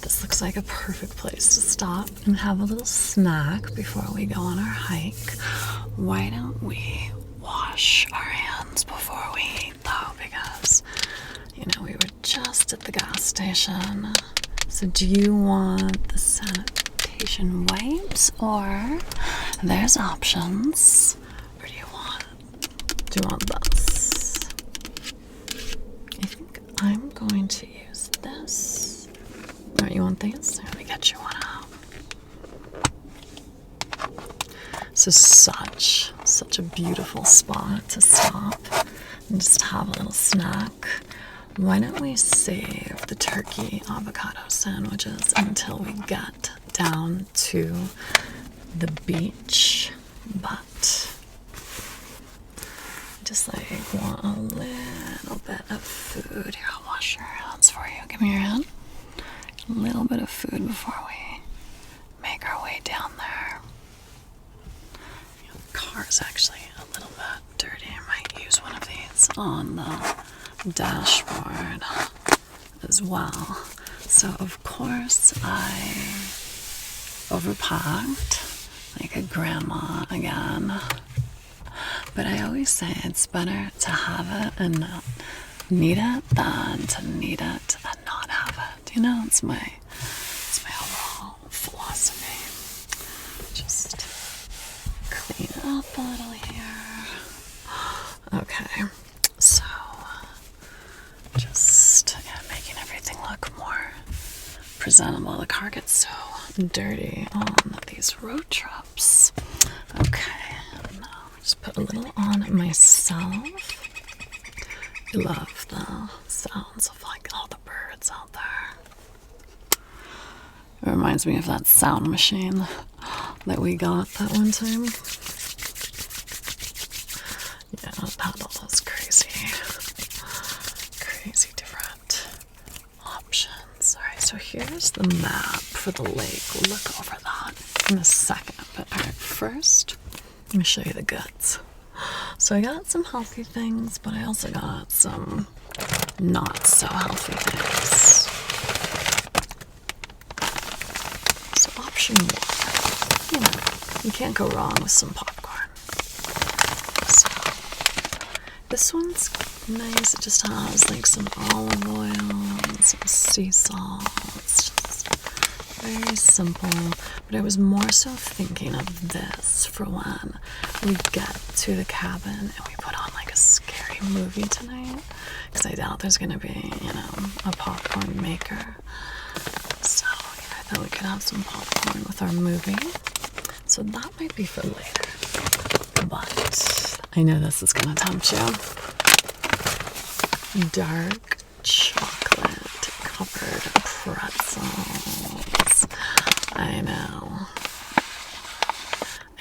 this looks like a perfect place to stop and have a little snack before we go on our hike. Why don't we wash our hands before we eat, though? Because, you know, we were just at the gas station. So do you want the sanitation wipes, or there's options? Or do you want this? I think I'm going to use this. Or you want these? Let me get you one out. So such a beautiful spot to stop and just have a little snack. Why don't we save the turkey avocado sandwiches until we get down to the beach? But just like want a little bit of food. Here, I'll wash your hands for you. Give me your hand. A little bit of food before we make our way down there. You know, the car's actually a little bit dirty. I might use one of these on the dashboard as well. So of course I overpacked like a grandma again. But I always say it's better to have it and not need it than to need it and not have it. You know, it's my overall philosophy. Just clean it up a little here. Okay, so just making everything look more presentable. The car gets so dirty on these road trips. Okay, now just put a little on myself. I love the sounds of like all the birds out there. It reminds me of that sound machine that we got that one time. Yeah, it had all those crazy different options. Alright, so here's the map for the lake. We'll look over that in a second. But alright, first, let me show you the goods. So I got some healthy things, but I also got some not so healthy things. So option one, you know, you can't go wrong with some popcorn. So this one's nice. It just has like some olive oil and some sea salt. It's just very simple. But I was more so thinking of this for when we get to the cabin and we put on like a scary movie tonight. Because I doubt there's going to be, you know, a popcorn maker. So I thought we could have some popcorn with our movie. So that might be for later. But I know this is going to tempt you. Dark chocolate covered pretzels. I know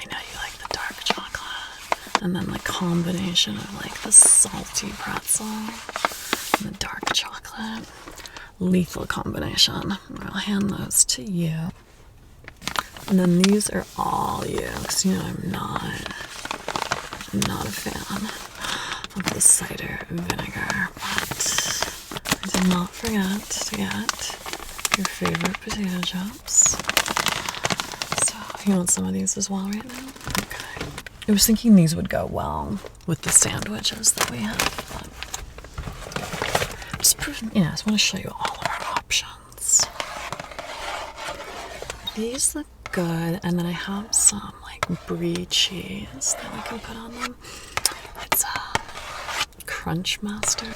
you like the dark chocolate. And then the combination of like the salty pretzel and the dark chocolate. Lethal combination. I'll hand those to you. And then these are all you, because you know I'm not a fan of the cider vinegar, but I did not forget to get your favorite potato chips. So you want some of these as well right now? Okay. I was thinking these would go well with the sandwiches that we have. But just I just want to show you all of our options. These look good, and then I have some like brie cheese that we can put on them. It's Crunch Master.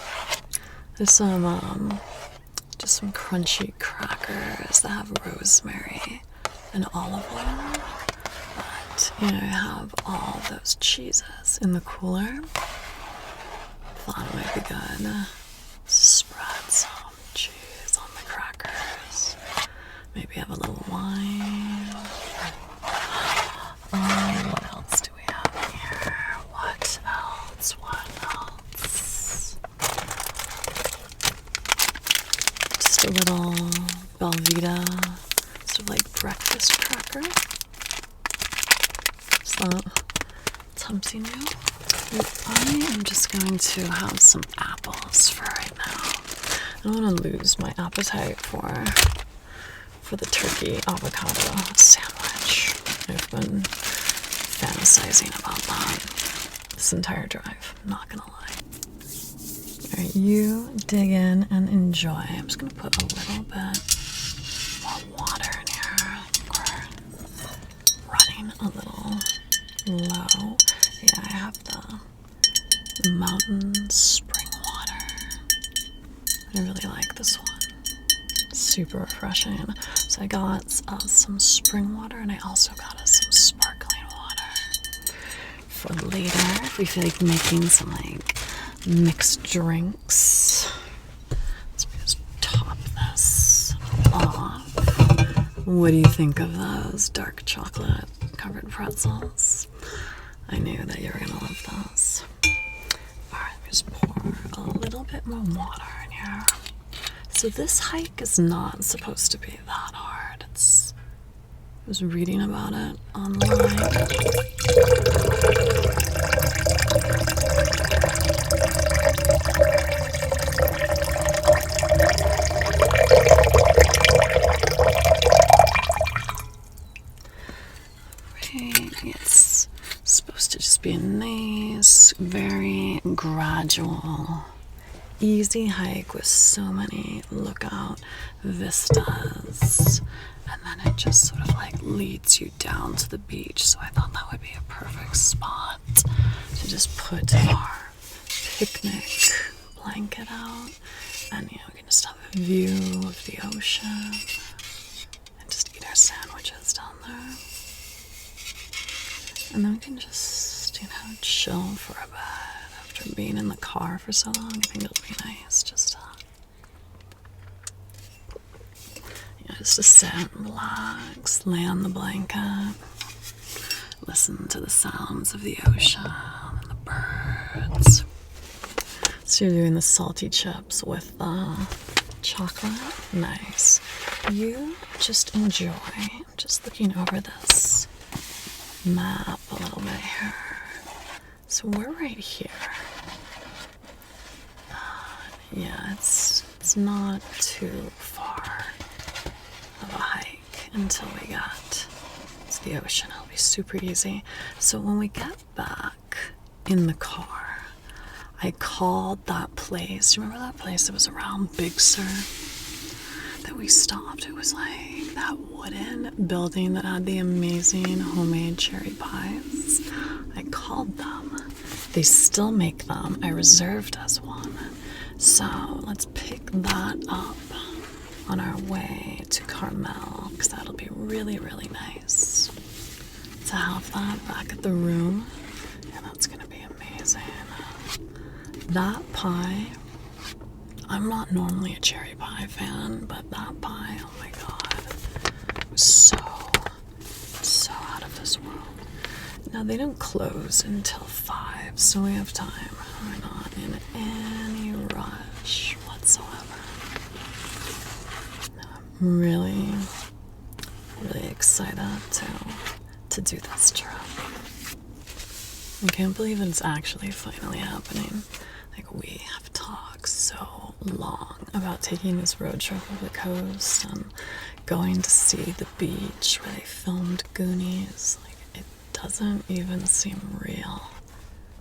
There's some just some crunchy crackers that have rosemary and olive oil. But you know, I have all those cheeses in the cooler. Thought it might be good. Spread some cheese on the crackers. Maybe have a little wine. What else do we have here? What else? Just a little Velveeta, sort of like breakfast cracker. Is that tempting you? I am just going to have some apples for right now. I don't want to lose my appetite for for the turkey avocado sandwich. I've been fantasizing about that this entire drive, not gonna lie. Alright, you dig in and enjoy. I'm just gonna put a little bit more water in here. I think we're running a little low. Yeah, I have the mountain spring water. I really like this one. Super refreshing. So I got some spring water, and I also got us some sparkling water for later if we feel like making some like mixed drinks. Let's just top this off. What do you think of those dark chocolate covered pretzels? I knew that you were gonna love those. Alright, let me just pour a little bit more water in here. So this hike is not supposed to be that hard. I was reading about it online. It's supposed to just be a nice, very gradual, easy hike with so many lookout vistas, and then it just sort of like leads you down to the beach. So I thought that would be a perfect spot to just put our picnic blanket out, and we can just have a view of the ocean and just eat our sandwiches down there. And then we can just, chill for a bit after being in the car for so long. I think it'll be nice just to sit and relax, lay on the blanket, listen to the sounds of the ocean and the birds. So you're doing the salty chips with the chocolate. Nice. You just enjoy. I'm just looking over this map a little bit here. So we're right here. Yeah, it's not too far of a hike until we get to the ocean. It'll be super easy. So when we get back in the car, I called that place. Do you remember that place that was around Big Sur that we stopped? It was like that wooden building that had the amazing homemade cherry pies. I called them. They still make them. I reserved us one. So let's pick that up on our way to Carmel, because that'll be really, really nice to have that back at the room. And that's going to be amazing. That pie, I'm not normally a cherry pie fan, but that pie, oh my god, was so out of this world. Now, they don't close until 5, so we have time. We're not in any rush whatsoever. I'm really, really excited to do this trip. I can't believe it's actually finally happening. Like, we have talked so long about taking this road trip over the coast and going to see the beach where they filmed Goonies. Like, it doesn't even seem real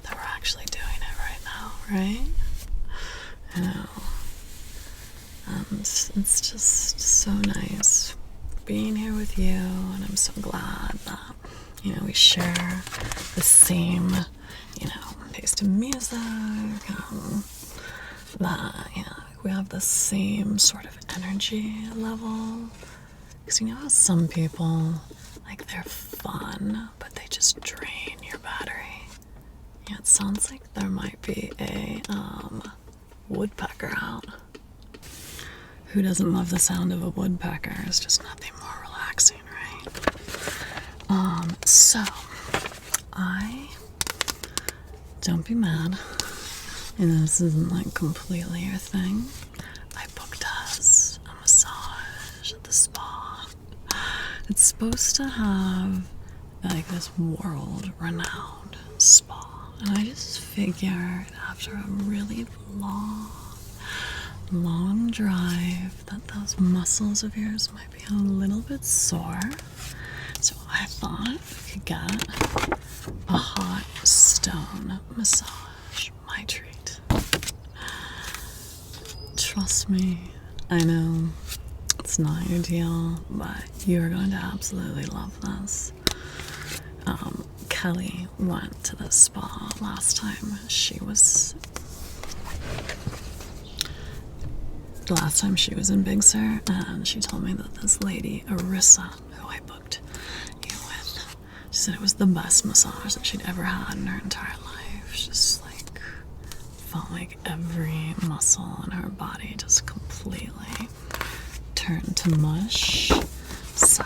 that we're actually doing it right now, right? I know. And it's just so nice being here with you, and I'm so glad that, we share the same, taste in music, that, we have the same sort of energy level. Because how some people, like, they're fun, but they just drain your battery. Yeah, it sounds like there might be a woodpecker out. Who doesn't love the sound of a woodpecker? It's just nothing more relaxing, right? So don't be mad. This isn't like completely your thing. I booked us a massage at the spa. It's supposed to have like this world-renowned spa, and I just figured after a really long drive that those muscles of yours might be a little bit sore. So I thought we could get a hot stone massage. My treat. Trust me, I know it's not your deal, but you're going to absolutely love this. Kelly went to the spa last time she was in Big Sur, and she told me that this lady, Arissa, who I booked you with, she said it was the best massage that she'd ever had in her entire life. She just felt like every muscle in her body just completely turned to mush. So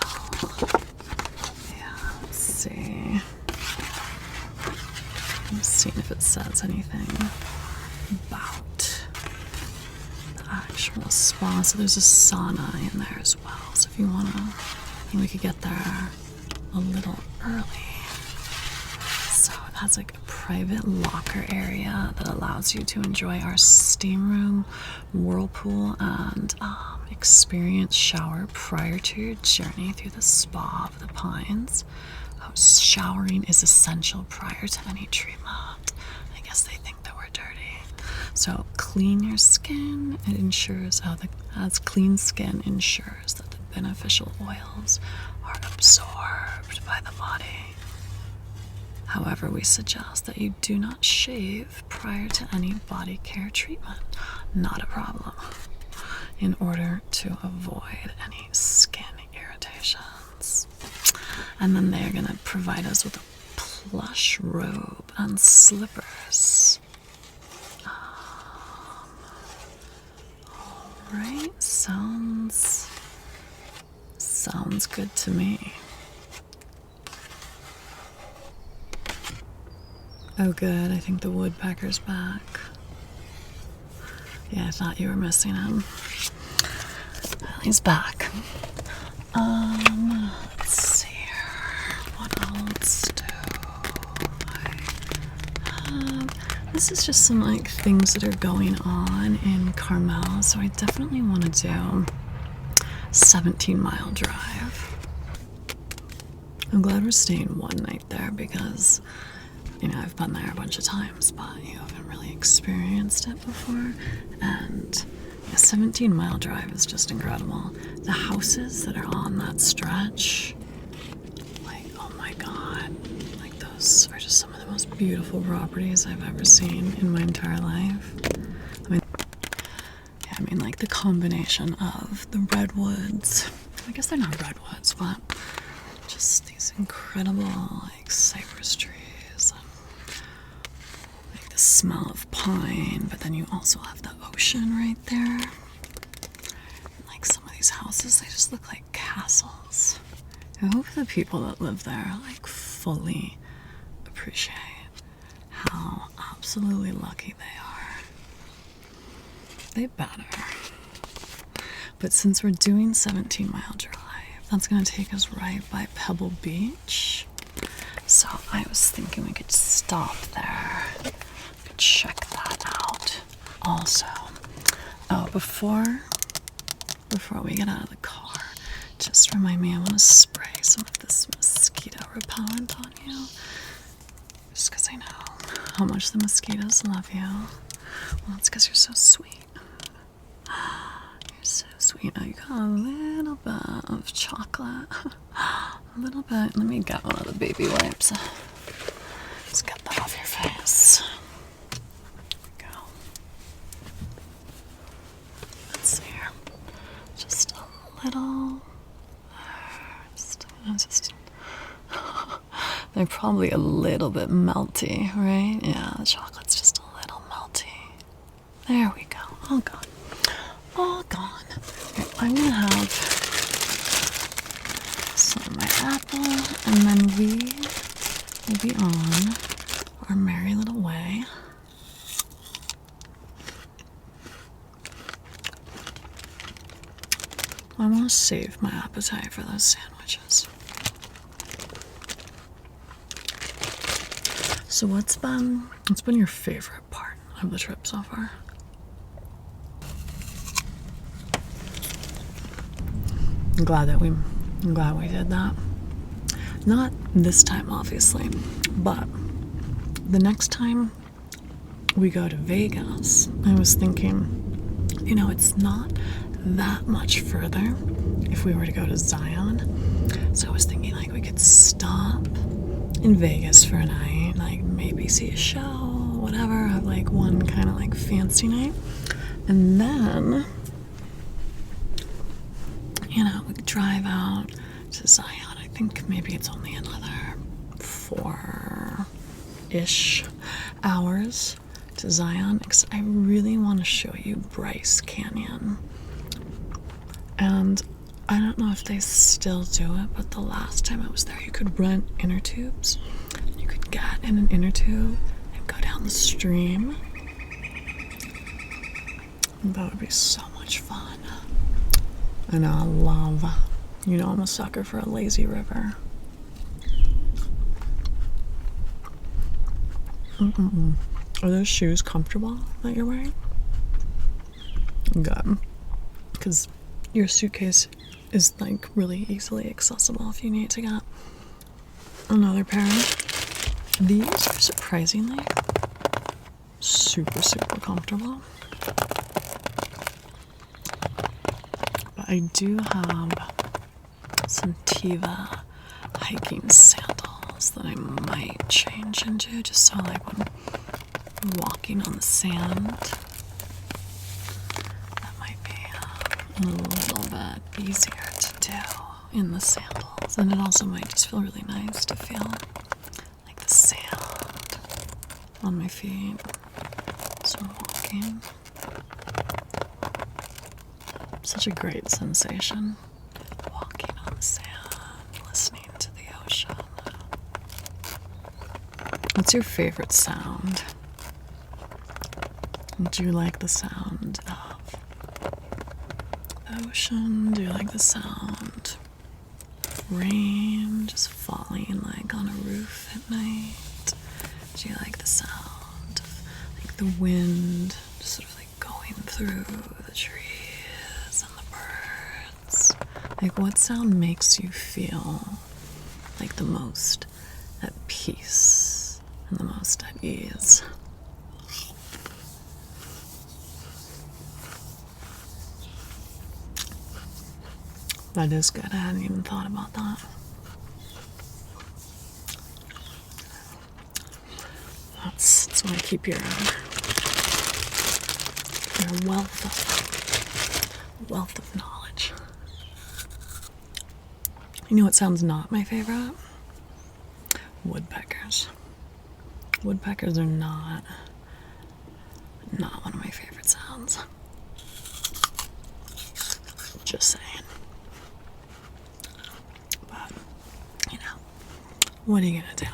yeah, let's see. I'm seeing if it says anything about the actual spa. So there's a sauna in there as well. So if you wanna, we could get there a little early. So it has like a private locker area that allows you to enjoy our steam room, whirlpool, and experience shower prior to your journey through the Spa of the Pines. Showering is essential prior to any treatment. I guess they think that we're dirty. So clean your skin. It ensures as clean skin ensures that the beneficial oils are absorbed by the body. However, we suggest that you do not shave prior to any body care treatment. Not a problem. In order to avoid any skin irritations. And then they're going to provide us with a plush robe and slippers. Alright, sounds good to me. Oh good, I think the woodpecker's back. Yeah, I thought you were missing him. Well, he's back. Let's see here. What else do I have? This is just some things that are going on in Carmel, so I definitely want to do 17-mile drive. I'm glad we're staying one night there because I've been there a bunch of times, but you haven't really experienced it before. And a 17-mile drive is just incredible. The houses that are on that stretch, oh my god, those are just some of the most beautiful properties I've ever seen in my entire life. The combination of the redwoods, I guess they're not redwoods, but just these incredible cypress trees and the smell of pine, but then you also have the ocean right there. And some of these houses, they just look like castles. I hope the people that live there fully appreciate how absolutely lucky they are. They better. But since we're doing 17-mile drive, that's going to take us right by Pebble Beach. So I was thinking we could stop there. We could check that out. Also, before we get out of the car, just remind me I want to spray some of this mosquito repellent on you. Just because I know how much the mosquitoes love you. Well, it's because you're so sweet. You're so sweet. Now you got a little bit of chocolate. A little bit. Let me get one of the baby wipes. Just get that off your face. There we go. Let's see here. Just a little. They're probably a little bit melty, right? Yeah, the chocolate's just a little melty. There we go. All gone. All gone. Here, I'm gonna have some of my apple, and then we will be on our merry little way. I want to save my appetite for those sandwiches. So what's been your favorite part of the trip so far? I'm glad we did that. Not this time, obviously, but the next time we go to Vegas, I was thinking, it's not that much further if we were to go to Zion. So I was thinking, like, we could stop in Vegas for a night, like maybe see a show, whatever, have like one kind of like fancy night, and then we could drive out to Zion. I think maybe it's only another 4-ish hours to Zion, because I really want to show you Bryce Canyon. And I don't know if they still do it, but the last time I was there, you could rent inner tubes. You could get in an inner tube and go down the stream. That would be so much fun. And I love, I'm a sucker for a lazy river. Are those shoes comfortable that you're wearing? Good. Because your suitcase is like really easily accessible if you need to get another pair. These are surprisingly super, super comfortable. But I do have some Tiva hiking sandals that I might change into, just so like when I'm walking on the sand, that might be a little bit easier to do in the sandals. And it also might just feel really nice to feel like the sand on my feet as I'm walking. Such a great sensation, walking on the sand, listening to the ocean. What's your favorite sound? Do you like the sound of the ocean? Do you like the sound of rain just falling like on a roof at night? Do you like the sound of like the wind just sort of like going through the trees and the birds? Like, what sound makes you feel like the most at peace and the most at ease? That is good. I hadn't even thought about that. That's why I keep your wealth of knowledge. You know what sounds not my favorite? Woodpeckers. Woodpeckers are not one of my favorite sounds. Just saying. But, what are you gonna do?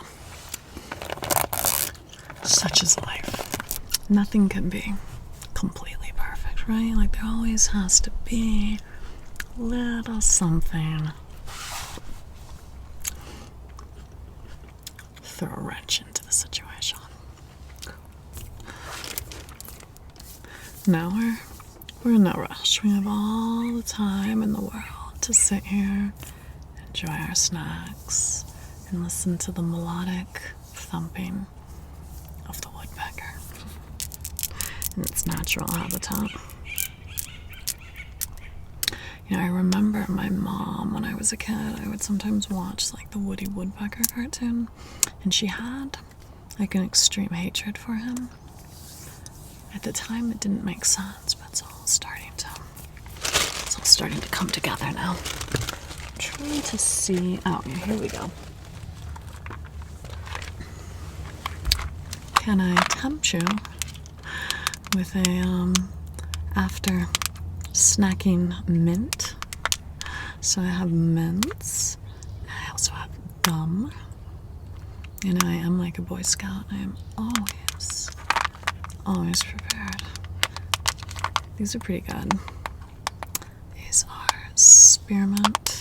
Such is life. Nothing can be completely perfect, right? Like, there always has to be a little something. Throw a wrench into the situation. Now we're in no rush. We have all the time in the world to sit here, enjoy our snacks, and listen to the melodic thumping of the woodpecker in its natural habitat. I remember my mom, when I was a kid, I would sometimes watch like the Woody Woodpecker cartoon, and she had like an extreme hatred for him. At the time, it didn't make sense, but it's all starting to come together now. I'm trying to see. Oh, yeah, here we go. Can I tempt you with a after snacking mint? So I have mints. I also have gum. I am like a Boy Scout. I am always prepared. These are pretty good. These are spearmint.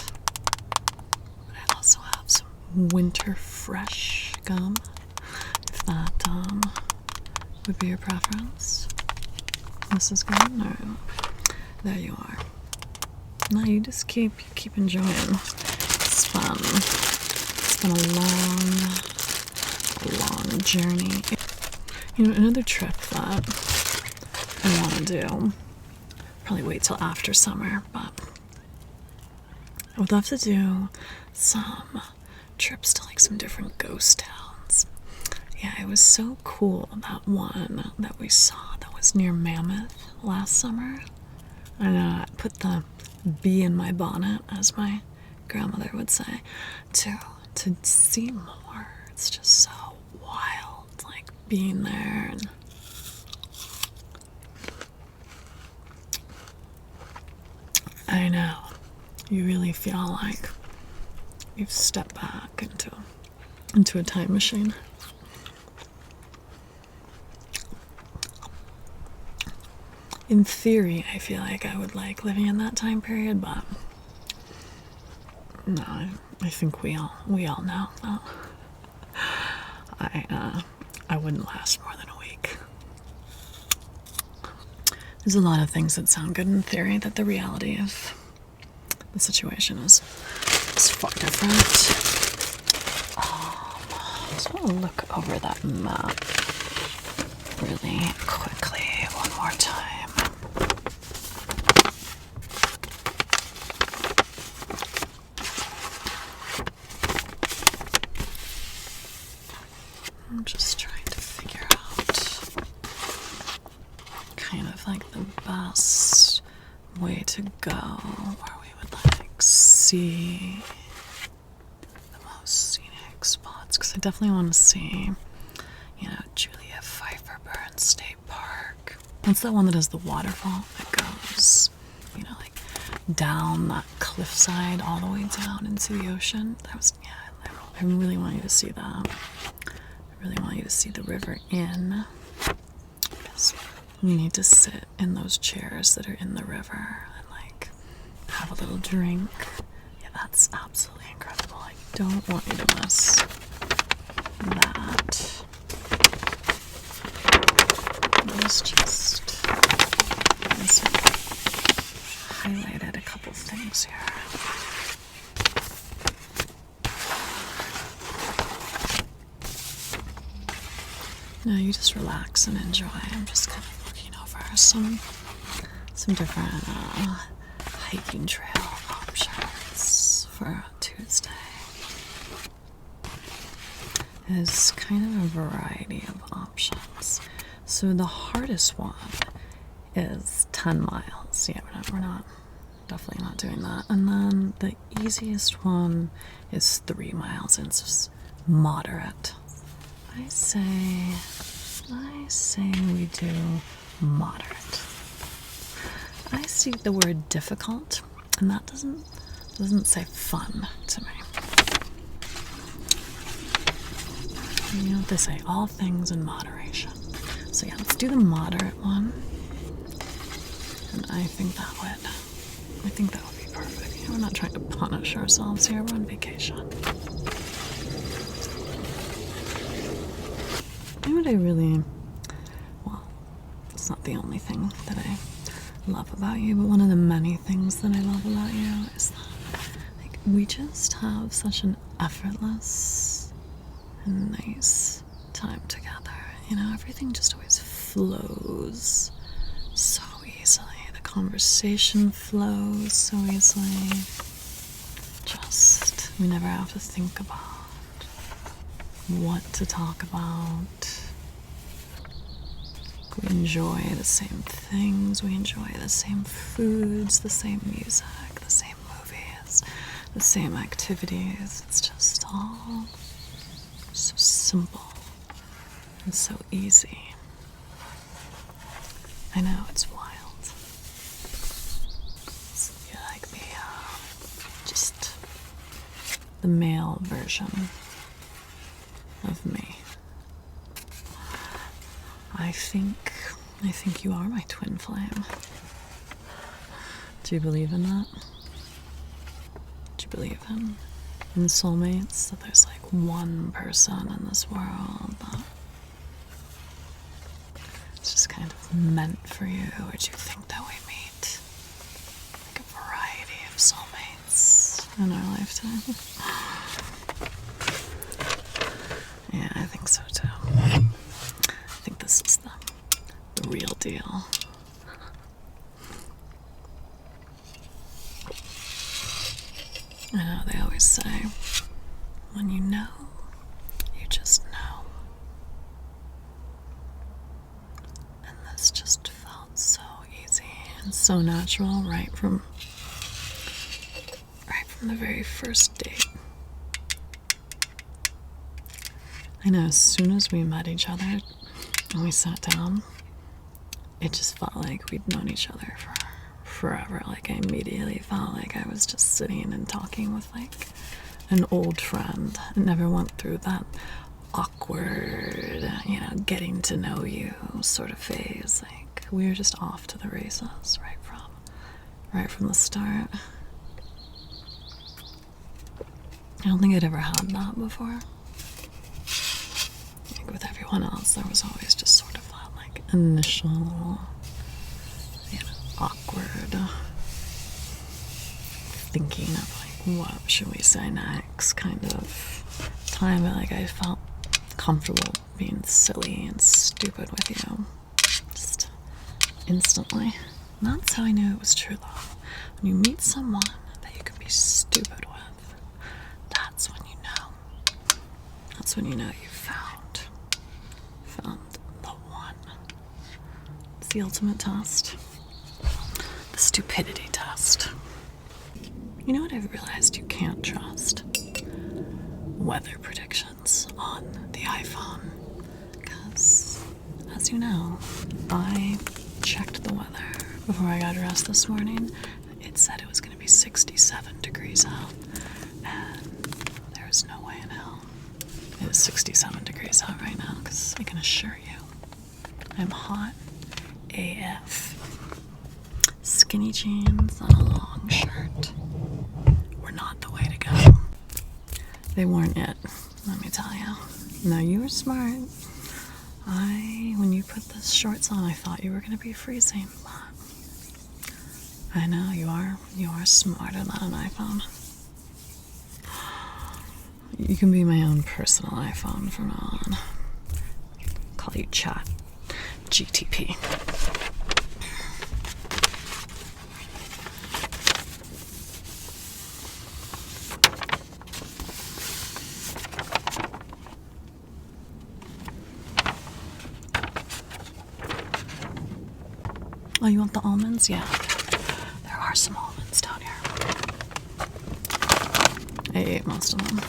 But I also have some winter fresh gum, if that would be your preference. This is good. No, there you are. No, you just keep enjoying. It's fun. It's been a long journey. You know, another trip that I want to do, probably wait till after summer, but I would love to do some trips to like some different ghost towns. Yeah, it was so cool, that one that we saw that was near Mammoth last summer. And I put the bee in my bonnet, as my grandmother would say, to see more. It's just so wild, like being there. And I know, you really feel like you've stepped back into a time machine. In theory, I feel like I would like living in that time period, but no, I think we all know that I wouldn't last more than a week. There's a lot of things that sound good in theory, that the reality of the situation is far different. I just want to look over that map really quickly one more time. I'm just trying to figure out kind of like the best way to go where we would like see the most scenic spots, because I definitely want to see, you know, Julia Pfeiffer Burns State Park. That's the one that has the waterfall that goes, you know, like down that cliffside all the way down into the ocean. That was, yeah, I really want you to see that. I really want you to see the river in, because you need to sit in those chairs that are in the river and like have a little drink. Yeah, that's absolutely incredible. I don't want you to miss that. Let's highlighted a couple things here. No, you just relax and enjoy. I'm just kind of looking over some different hiking trail options for Tuesday. There's kind of a variety of options. So the hardest one is 10 miles. Yeah, we're definitely not doing that. And then the easiest one is 3 miles, and it's just moderate. I say we do moderate. I see the word difficult, and that doesn't say fun to me. You know what they say, all things in moderation. So yeah, let's do the moderate one. And I think that would be perfect. We're not trying to punish ourselves here, we're on vacation. You know what I really, well, it's not the only thing that I love about you, but one of the many things that I love about you is that, like, we just have such an effortless and nice time together. You know, everything just always flows so easily. The conversation flows so easily. We never have to think about what to talk about. We enjoy the same things, we enjoy the same foods, the same music, the same movies, the same activities. It's just all so simple and so easy. I know, it's wild. You're like just the male version of me. I think you are my twin flame. Do you believe in that? Do you believe in soulmates? That there's like one person in this world that it's just kind of meant for you? Or do you think that we meet like a variety in our lifetime. Yeah, I think so too. I think this is the real deal. I know they always say, when you know, you just know. And this just felt so easy and so natural right from the very first date. I know as soon as we met each other and we sat down, it just felt like we'd known each other for forever. Like I immediately felt like I was just sitting and talking with like an old friend. I never went through that awkward, getting to know you sort of phase. Like we were just off to the races right from the start. I don't think I'd ever had that before. Like with everyone else, there was always just sort of that like initial, awkward thinking of like, what should we say next kind of time. But like I felt comfortable being silly and stupid with you, just instantly. And that's how I knew it was true though. When you meet someone that you can be stupid with, that's when you know. That's when you know you found the one. It's the ultimate test. The stupidity test. You know what I've realized you can't trust? Weather predictions on the iPhone. Because, as you know, I checked the weather before I got dressed this morning. It said it was going to be 67 degrees out. And there is no way in hell it is 67 degrees out right now, because I can assure you, I'm hot AF. Skinny jeans and a long shirt were not the way to go. They weren't it, let me tell you. No, you were smart. When you put the shorts on, I thought you were going to be freezing, but I know you are smarter than an iPhone. You can be my own personal iPhone from now on. Call you Chat GTP. Oh, you want the almonds? Yeah. There are some almonds down here. I ate most of them.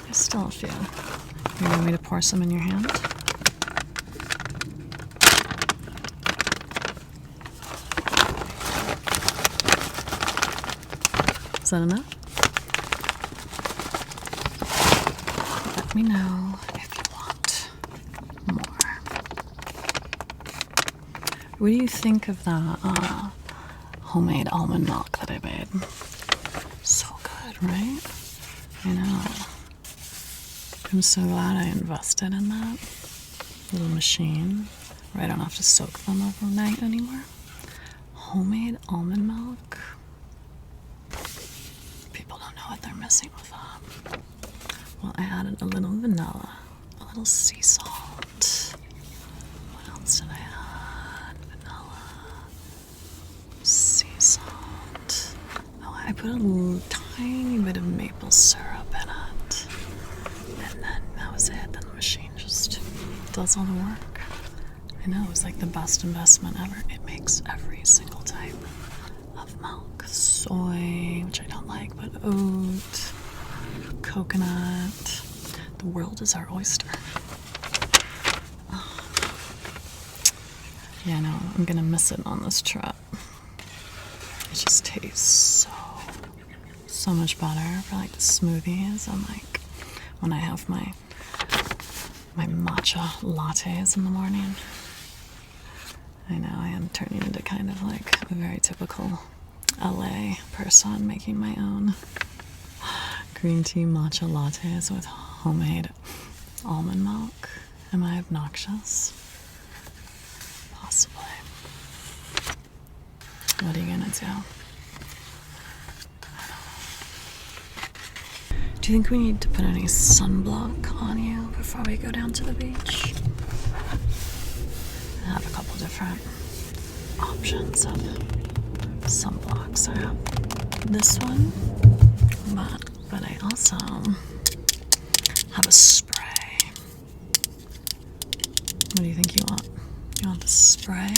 There's still a few. You want me to pour some in your hand? Is that enough? Let me know if you want more. What do you think of that homemade almond milk that I made? So good, right? I know. I'm so glad I invested in that little machine where I don't have to soak them overnight anymore. Homemade almond milk. People don't know what they're missing with that. Well, I added a little vanilla, a little sea salt. What else did I add? Vanilla, sea salt. Oh, I put a tiny bit of maple syrup in it. And then that was it. Then the machine just does all the work. I know, it was like the best investment ever. It makes every single type of milk. Soy, which I don't like, but oat, coconut. The world is our oyster. Oh. Yeah, no, I'm gonna miss it on this trip. It just tastes so much better for like the smoothies and like when I have my matcha lattes in the morning. I know I am turning into kind of like a very typical LA person making my own green tea matcha lattes with homemade almond milk. Am I obnoxious? Possibly. What are you gonna do? Do you think we need to put any sunblock on you before we go down to the beach? I have a couple different options of sunblocks. I have this one, but I also have a spray. What do you think you want? You want the spray?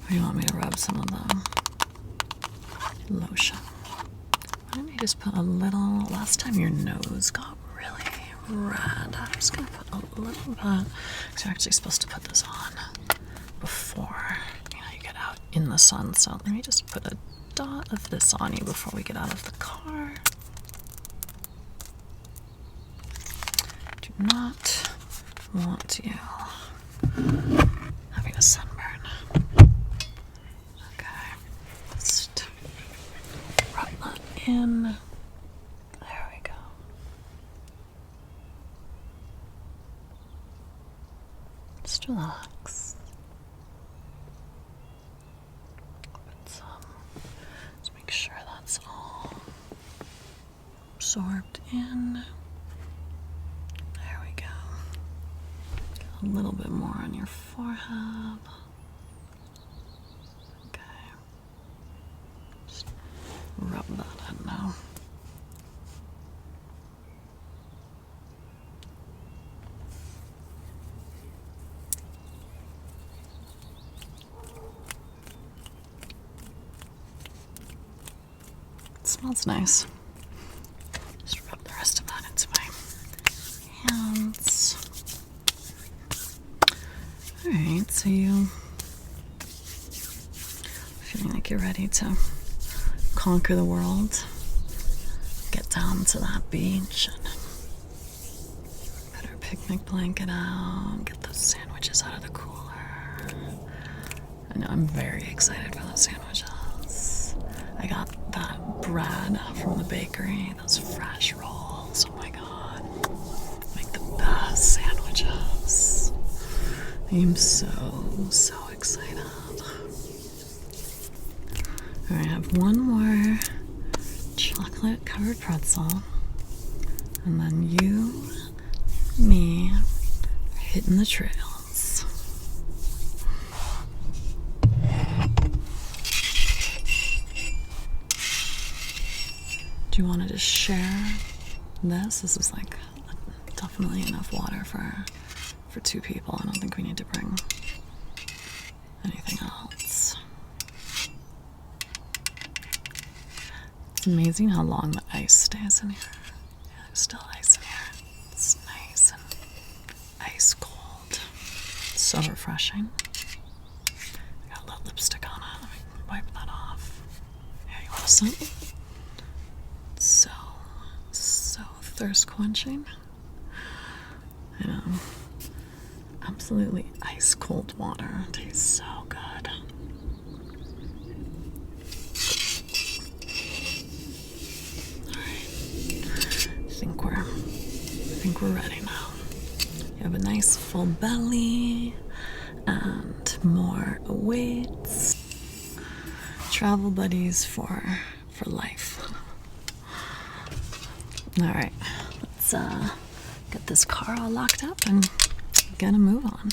Or you want me to rub some of the lotion? Why don't you just put a little, last time your nose got really red. I'm just gonna put a little bit, because you're actually supposed to put this on before, you get out in the sun. So let me just put a dot of this on you before we get out of the car. Do not want you having a sunburn. Okay, just rub that in. There we go. Just relax. Put some, just make sure that's all absorbed in. There we go. A little bit more on your forehead. Okay. Just rub that in now. It smells nice. Just rub the rest of that into my hands. Alright, so you feeling like you're ready to conquer the world, get down to that beach and put our picnic blanket out, get those sandwiches out of the cooler. I know I'm very excited for those sandwiches. I got that bread from the bakery, those fresh rolls. Oh my god, make the best sandwiches. I'm so excited. Alright, I have one more chocolate covered pretzel, and then you, me, are hitting the trails. Do you want to just share this? This is like definitely enough water for two people. I don't think we need to bring anything else. It's amazing how long the ice stays in here. Yeah, there's still ice in here. It's nice and ice cold. It's so refreshing. I got a little lipstick on it. Let me wipe that off. Yeah, you want some? So thirst quenching. I know. Absolutely ice cold water. Tastes so good. Alright. I think we're ready now. You have a nice full belly and more awaits. Travel buddies for life. Alright, let's get this car all locked up and get a move on.